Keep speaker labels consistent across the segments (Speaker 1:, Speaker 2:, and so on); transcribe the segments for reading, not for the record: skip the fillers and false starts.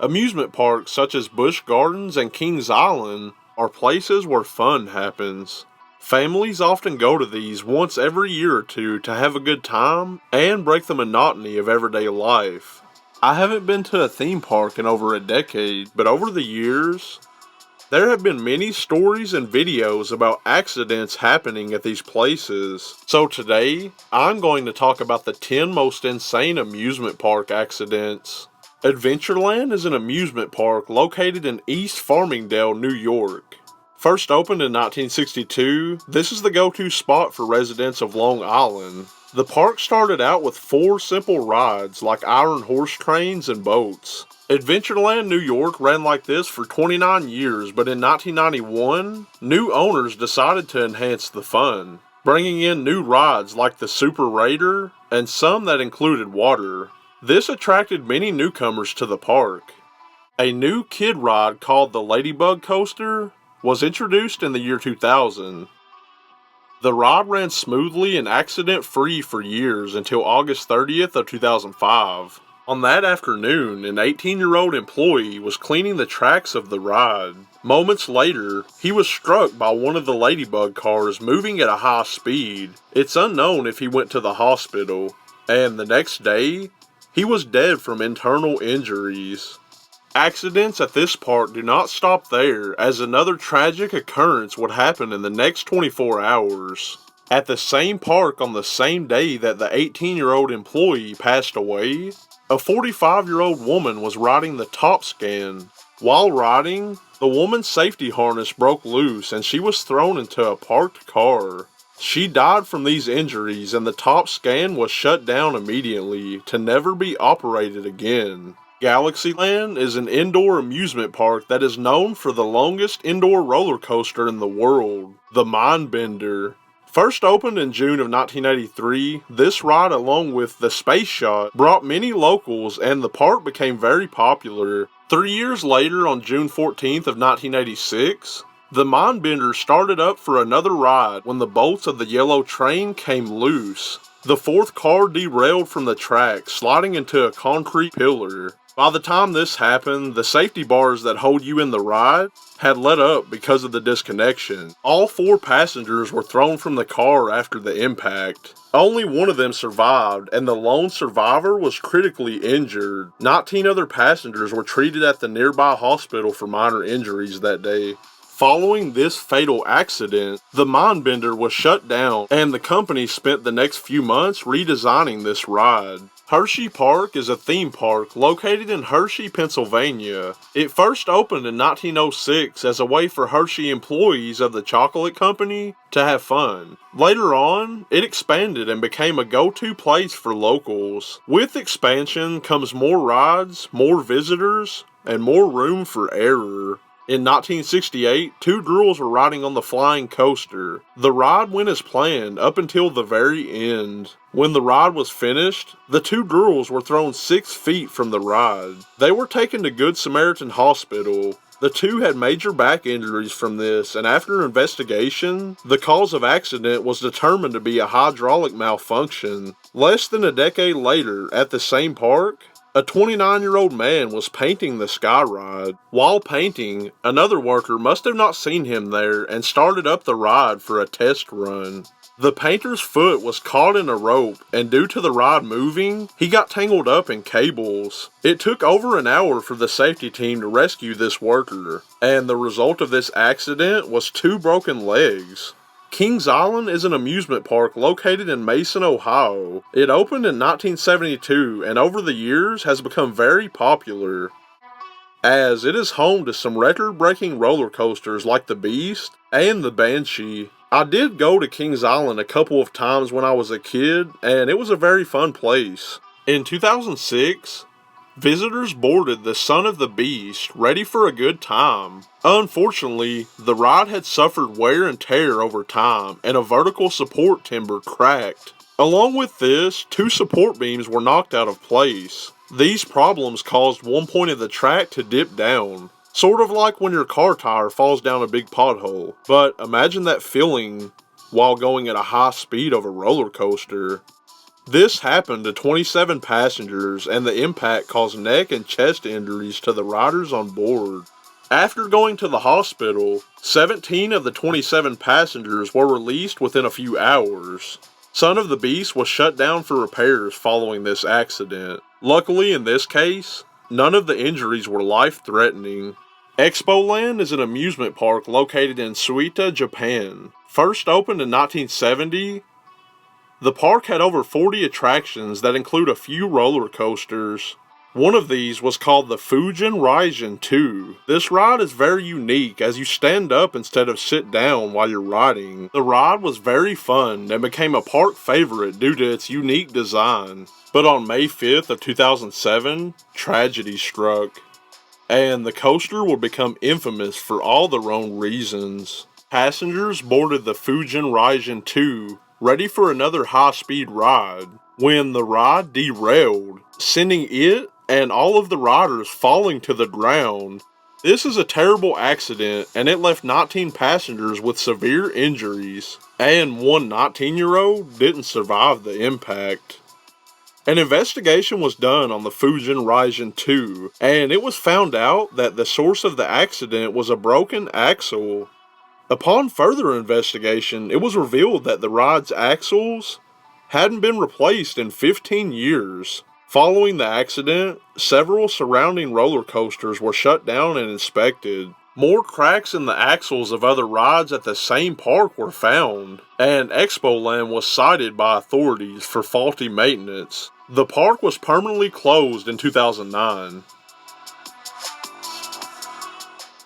Speaker 1: Amusement parks such as Busch Gardens and Kings Island are places where fun happens. Families often go to these once every year or two to have a good time and break the monotony of everyday life. I haven't been to a theme park in over a decade, but over the years, there have been many stories and videos about accidents happening at these places. So today, I'm going to talk about the 10 most insane amusement park accidents. Adventureland is an amusement park located in East Farmingdale, New York. First opened in 1962, this is the go-to spot for residents of Long Island. The park started out with 4 simple rides like iron horse trains and boats. Adventureland New York ran like this for 29 years, but in 1991, new owners decided to enhance the fun, bringing in new rides like the Super Raider and some that included water. This attracted many newcomers to the park. A new kid ride called the Ladybug Coaster was introduced in the year 2000. The ride ran smoothly and accident-free for years until August 30th of 2005. On that afternoon, an 18-year-old employee was cleaning the tracks of the ride. Moments later, he was struck by one of the Ladybug cars moving at a high speed. It's unknown if he went to the hospital, and the next day, he was dead from internal injuries. Accidents at this park do not stop there, as another tragic occurrence would happen in the next 24 hours. At the same park on the same day that the 18-year-old employee passed away, a 45-year-old woman was riding the top scan. While riding, the woman's safety harness broke loose and she was thrown into a parked car. She died from these injuries and the top scan was shut down immediately to never be operated again. Galaxyland is an indoor amusement park that is known for the longest indoor roller coaster in the world, the Mindbender. First opened in June of 1983, this ride along with the Space Shot brought many locals and the park became very popular. 3 years later, on June 14th of 1986, the Mindbender started up for another ride when the bolts of the yellow train came loose. The 4th car derailed from the track, sliding into a concrete pillar. By the time this happened, the safety bars that hold you in the ride had let up because of the disconnection. All 4 passengers were thrown from the car after the impact. Only one of them survived, and the lone survivor was critically injured. 19 other passengers were treated at the nearby hospital for minor injuries that day. Following this fatal accident, the Mindbender was shut down, and the company spent the next few months redesigning this ride. Hershey Park is a theme park located in Hershey, Pennsylvania. It first opened in 1906 as a way for Hershey employees of the chocolate company to have fun. Later on, it expanded and became a go-to place for locals. With expansion comes more rides, more visitors, and more room for error. In 1968, 2 girls were riding on the flying coaster. The ride went as planned up until the very end. When the ride was finished, the 2 girls were thrown 6 feet from the ride. They were taken to Good Samaritan Hospital. The 2 had major back injuries from this, and after investigation, the cause of accident was determined to be a hydraulic malfunction. Less than a decade later, at the same park, a 29-year-old man was painting the sky ride. While painting, another worker must have not seen him there and started up the ride for a test run. The painter's foot was caught in a rope, and due to the ride moving, he got tangled up in cables. It took over an hour for the safety team to rescue this worker, and the result of this accident was 2 broken legs. Kings Island is an amusement park located in Mason, Ohio. It opened in 1972 and over the years has become very popular, as it is home to some record-breaking roller coasters like the Beast and the Banshee. I did go to Kings Island a couple of times when I was a kid, and it was a very fun place. In 2006, visitors boarded the Son of the Beast, ready for a good time. Unfortunately, the ride had suffered wear and tear over time, and a vertical support timber cracked. Along with this, 2 support beams were knocked out of place. These problems caused one point of the track to dip down, sort of like when your car tire falls down a big pothole. But imagine that feeling while going at a high speed of a roller coaster. This happened to 27 passengers, and the impact caused neck and chest injuries to the riders on board. After going to the hospital, 17 of the 27 passengers were released within a few hours. Son of the Beast was shut down for repairs following this accident. Luckily, in this case, none of the injuries were life-threatening. Expoland is an amusement park located in Suita, Japan. First opened in 1970, the park had over 40 attractions that include a few roller coasters. One of these was called the Fujin Raijin 2. This ride is very unique as you stand up instead of sit down while you're riding. The ride was very fun and became a park favorite due to its unique design. But on May 5th of 2007, tragedy struck. And the coaster would become infamous for all the wrong reasons. Passengers boarded the Fujin Raijin 2 ready for another high-speed ride, when the ride derailed, sending it and all of the riders falling to the ground. This is a terrible accident, and it left 19 passengers with severe injuries, and one 19-year-old didn't survive the impact. An investigation was done on the Fujin Raijin 2, and it was found out that the source of the accident was a broken axle. Upon further investigation, it was revealed that the ride's axles hadn't been replaced in 15 years. Following the accident, several surrounding roller coasters were shut down and inspected. More cracks in the axles of other rides at the same park were found, and Expoland was cited by authorities for faulty maintenance. The park was permanently closed in 2009.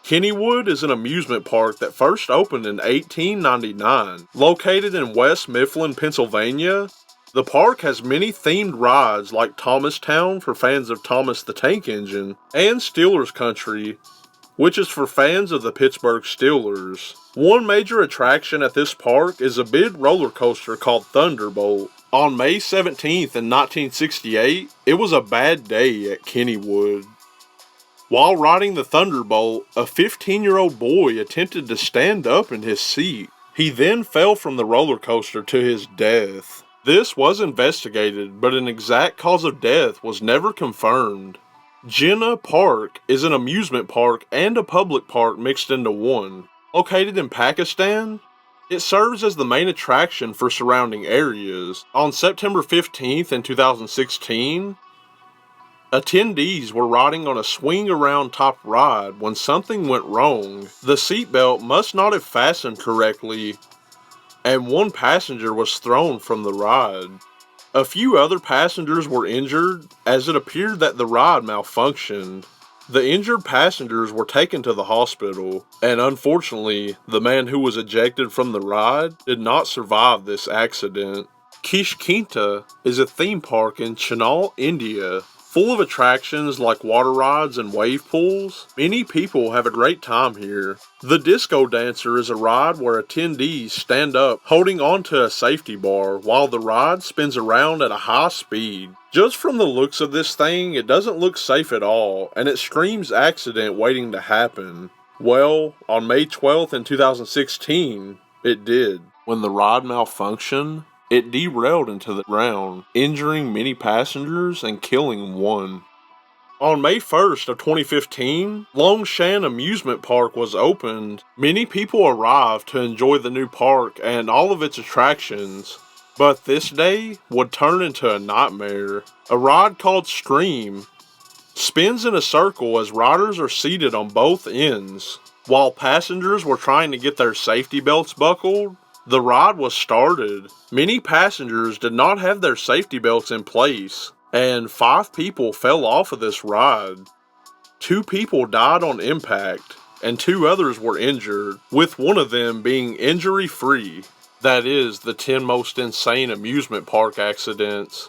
Speaker 1: KennyWood is an amusement park that first opened in 1899. Located in West Mifflin, Pennsylvania, the park has many themed rides like Thomastown for fans of Thomas the Tank Engine, and Steelers Country, which is for fans of the Pittsburgh Steelers. One major attraction at this park is a big roller coaster called Thunderbolt. On May 17th in 1968, it was a bad day at KennyWood. While riding the Thunderbolt, a 15-year-old boy attempted to stand up in his seat. He then fell from the roller coaster to his death. This was investigated, but an exact cause of death was never confirmed. Jinnah Park is an amusement park and a public park mixed into one. Located in Pakistan, it serves as the main attraction for surrounding areas. On September 15th in 2016, attendees were riding on a swing-around top ride when something went wrong. The seatbelt must not have fastened correctly, and one passenger was thrown from the ride. A few other passengers were injured, as it appeared that the ride malfunctioned. The injured passengers were taken to the hospital, and unfortunately, the man who was ejected from the ride did not survive this accident. Kishkinta is a theme park in Chennai, India, full of attractions like water rides and wave pools. Many people have a great time here. The Disco Dancer is a ride where attendees stand up holding onto a safety bar while the ride spins around at a high speed. Just from the looks of this thing, it doesn't look safe at all, and it screams accident waiting to happen. Well, on May 12th in 2016, it did. When the ride malfunctioned, it derailed into the ground, injuring many passengers and killing one. On May 1st of 2015, Longshan Amusement Park was opened. Many people arrived to enjoy the new park and all of its attractions. But this day would turn into a nightmare. A ride called Stream spins in a circle as riders are seated on both ends. While passengers were trying to get their safety belts buckled, the ride was started. Many passengers did not have their safety belts in place, and 5 people fell off of this ride. 2 people died on impact, and 2 others were injured, with one of them being injury-free. That is the 10 most insane amusement park accidents.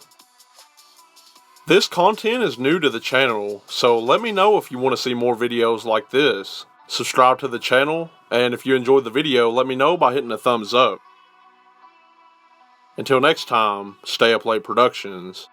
Speaker 1: This content is new to the channel, so let me know if you want to see more videos like this. Subscribe to the channel, and if you enjoyed the video, let me know by hitting a thumbs up. Until next time, stay up late productions.